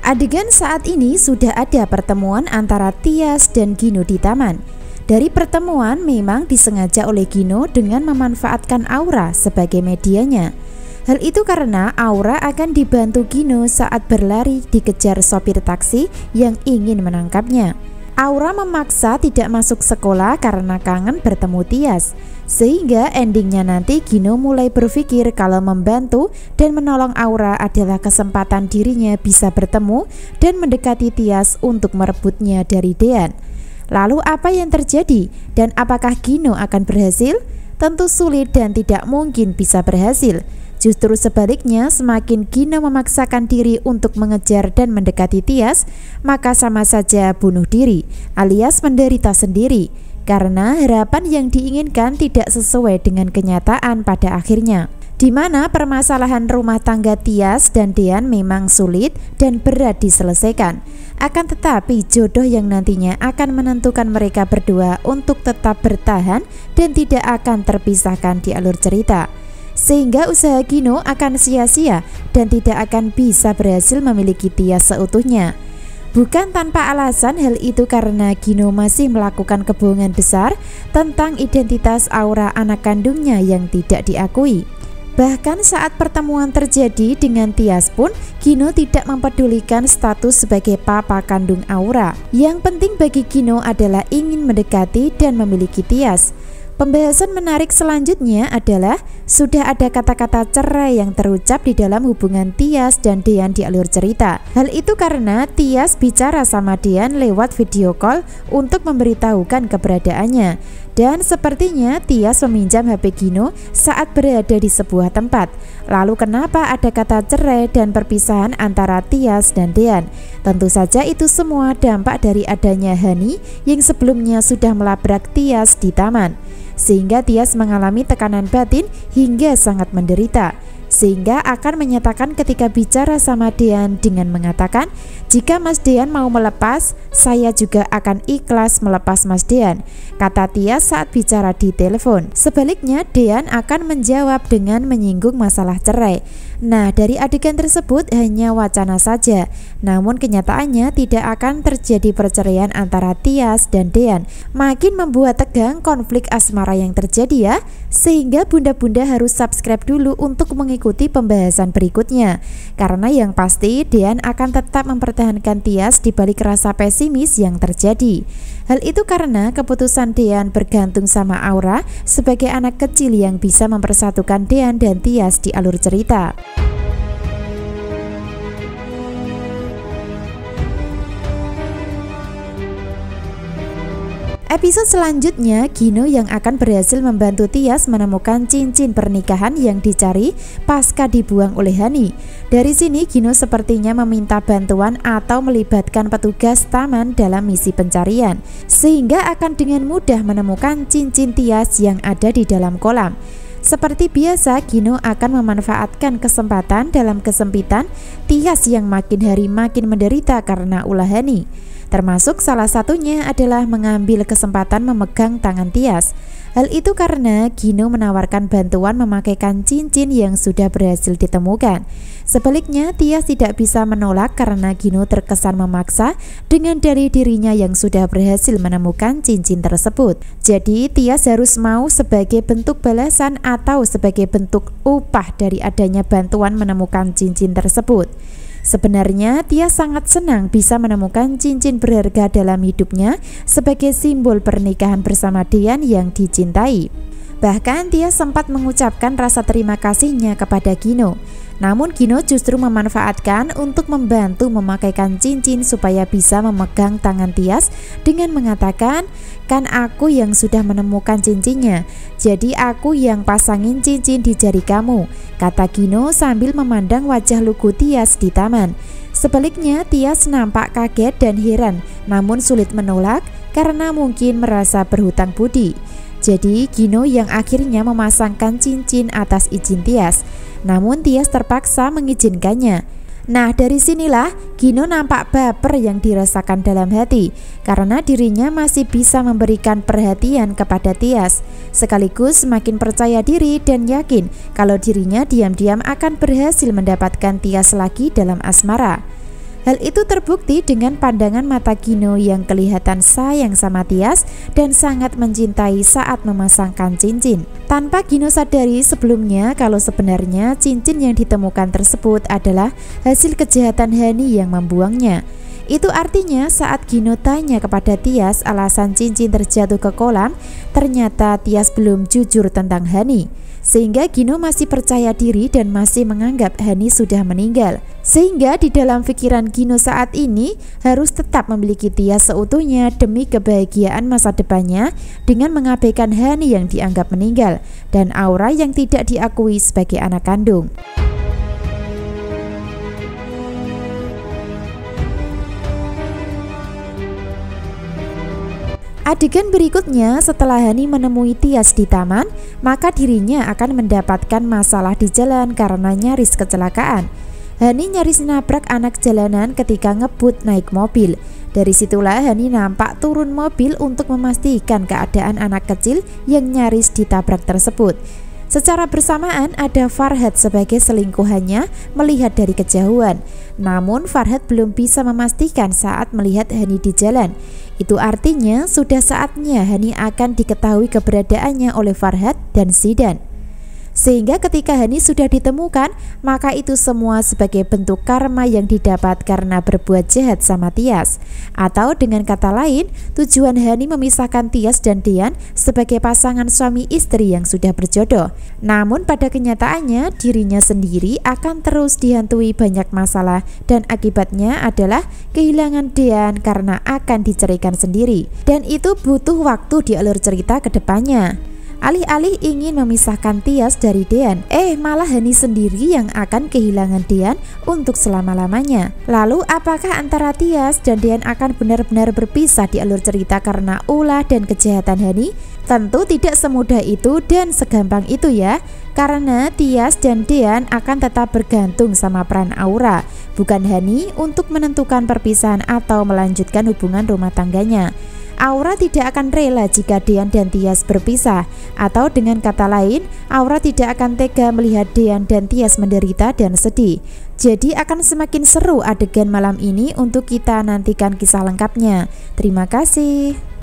Adegan saat ini sudah ada pertemuan antara Tias dan Gino di taman. Dari pertemuan memang disengaja oleh Gino dengan memanfaatkan Aura sebagai medianya. Hal itu karena Aura akan dibantu Gino saat berlari dikejar sopir taksi yang ingin menangkapnya. Aura memaksa tidak masuk sekolah karena kangen bertemu Tias, sehingga endingnya nanti Gino mulai berpikir kalau membantu dan menolong Aura adalah kesempatan dirinya bisa bertemu dan mendekati Tias untuk merebutnya dari Dean. Lalu apa yang terjadi dan apakah Gino akan berhasil? Tentu sulit dan tidak mungkin bisa berhasil. Justru sebaliknya, semakin Gino memaksakan diri untuk mengejar dan mendekati Tias, maka sama saja bunuh diri alias menderita sendiri, karena harapan yang diinginkan tidak sesuai dengan kenyataan pada akhirnya. Di mana permasalahan rumah tangga Tias dan Dean memang sulit dan berat diselesaikan. Akan tetapi jodoh yang nantinya akan menentukan mereka berdua untuk tetap bertahan dan tidak akan terpisahkan di alur cerita. Sehingga usaha Gino akan sia-sia dan tidak akan bisa berhasil memiliki Tias seutuhnya. Bukan tanpa alasan hal itu karena Gino masih melakukan kebohongan besar tentang identitas Aura anak kandungnya yang tidak diakui. Bahkan saat pertemuan terjadi dengan Tias pun, Gino tidak mempedulikan status sebagai papa kandung Aura. Yang penting bagi Gino adalah ingin mendekati dan memiliki Tias. Pembahasan menarik selanjutnya adalah sudah ada kata-kata cerai yang terucap di dalam hubungan Tias dan Dean di alur cerita. Hal itu karena Tias bicara sama Dean lewat video call untuk memberitahukan keberadaannya. Dan sepertinya Tias meminjam HP Gino saat berada di sebuah tempat. Lalu kenapa ada kata cerai dan perpisahan antara Tias dan Dean? Tentu saja itu semua dampak dari adanya Hani yang sebelumnya sudah melabrak Tias di taman. Sehingga Tias mengalami tekanan batin hingga sangat menderita, sehingga akan menyatakan ketika bicara sama Dean dengan mengatakan, jika Mas Dean mau melepas, saya juga akan ikhlas melepas Mas Dean, kata Tias saat bicara di telepon. Sebaliknya Dean akan menjawab dengan menyinggung masalah cerai. Nah, dari adegan tersebut hanya wacana saja, namun kenyataannya tidak akan terjadi perceraian antara Tias dan Dean. Makin membuat tegang konflik asmara yang terjadi ya, sehingga bunda-bunda harus subscribe dulu untuk mengikuti pembahasan berikutnya. Karena yang pasti Dean akan tetap mempertahankan Tias di balik rasa pesimis yang terjadi. Hal itu karena keputusan Dean bergantung sama Aura sebagai anak kecil yang bisa mempersatukan Dean dan Tias di alur cerita. Episode selanjutnya, Gino yang akan berhasil membantu Tias menemukan cincin pernikahan yang dicari pasca dibuang oleh Hani. Dari sini Gino sepertinya meminta bantuan atau melibatkan petugas taman dalam misi pencarian, sehingga akan dengan mudah menemukan cincin Tias yang ada di dalam kolam. Seperti biasa, Gino akan memanfaatkan kesempatan dalam kesempitan Tias yang makin hari makin menderita karena ulah Hani. Termasuk salah satunya adalah mengambil kesempatan memegang tangan Tias. Hal itu karena Gino menawarkan bantuan memakaikan cincin yang sudah berhasil ditemukan. Sebaliknya, Tias tidak bisa menolak karena Gino terkesan memaksa dengan dalih dirinya yang sudah berhasil menemukan cincin tersebut. Jadi, Tias harus mau sebagai bentuk balasan atau sebagai bentuk upah dari adanya bantuan menemukan cincin tersebut. Sebenarnya Tias sangat senang bisa menemukan cincin berharga dalam hidupnya sebagai simbol pernikahan bersama Dean yang dicintai. Bahkan Tias sempat mengucapkan rasa terima kasihnya kepada Gino. Namun Gino justru memanfaatkan untuk membantu memakaikan cincin supaya bisa memegang tangan Tias dengan mengatakan, kan aku yang sudah menemukan cincinnya, jadi aku yang pasangin cincin di jari kamu, kata Gino sambil memandang wajah lugu Tias di taman. Sebaliknya Tias nampak kaget dan heran, namun sulit menolak karena mungkin merasa berhutang budi. Jadi Gino yang akhirnya memasangkan cincin atas izin Tias. Namun Tias terpaksa mengizinkannya. Nah, dari sinilah Gino nampak baper yang dirasakan dalam hati karena dirinya masih bisa memberikan perhatian kepada Tias, sekaligus semakin percaya diri dan yakin kalau dirinya diam-diam akan berhasil mendapatkan Tias lagi dalam asmara. Hal itu terbukti dengan pandangan mata Gino yang kelihatan sayang sama Tias dan sangat mencintai saat memasangkan cincin. Tanpa Gino sadari sebelumnya kalau sebenarnya cincin yang ditemukan tersebut adalah hasil kejahatan Hani yang membuangnya. Itu artinya saat Gino tanya kepada Tias alasan cincin terjatuh ke kolam, ternyata Tias belum jujur tentang Hani. Sehingga Gino masih percaya diri dan masih menganggap Hani sudah meninggal. Sehingga di dalam pikiran Gino saat ini harus tetap memiliki Tias seutuhnya demi kebahagiaan masa depannya dengan mengabaikan Hani yang dianggap meninggal dan Aura yang tidak diakui sebagai anak kandung. Adegan berikutnya, setelah Hani menemui Tias di taman, maka dirinya akan mendapatkan masalah di jalan karena nyaris kecelakaan. Hani nyaris nabrak anak jalanan ketika ngebut naik mobil. Dari situlah Hani nampak turun mobil untuk memastikan keadaan anak kecil yang nyaris ditabrak tersebut. Secara bersamaan ada Farhad sebagai selingkuhannya melihat dari kejauhan. Namun Farhad belum bisa memastikan saat melihat Hani di jalan. Itu artinya sudah saatnya Hani akan diketahui keberadaannya oleh Farhad dan Zidan. Sehingga ketika Hani sudah ditemukan, maka itu semua sebagai bentuk karma yang didapat karena berbuat jahat sama Tias. Atau dengan kata lain, tujuan Hani memisahkan Tias dan Dian sebagai pasangan suami istri yang sudah berjodoh. Namun pada kenyataannya dirinya sendiri akan terus dihantui banyak masalah dan akibatnya adalah kehilangan Dian karena akan diceraikan sendiri. Dan itu butuh waktu di alur cerita ke depannya. Alih-alih ingin memisahkan Tias dari Dean, malah Hani sendiri yang akan kehilangan Dean untuk selama-lamanya. Lalu apakah antara Tias dan Dean akan benar-benar berpisah di alur cerita karena ulah dan kejahatan Hani? Tentu tidak semudah itu dan segampang itu ya. Karena Tias dan Dean akan tetap bergantung sama peran Aura, bukan Hani untuk menentukan perpisahan atau melanjutkan hubungan rumah tangganya. Aura tidak akan rela jika Dean dan Tias berpisah, atau dengan kata lain, Aura tidak akan tega melihat Dean dan Tias menderita dan sedih. Jadi akan semakin seru adegan malam ini untuk kita nantikan kisah lengkapnya. Terima kasih.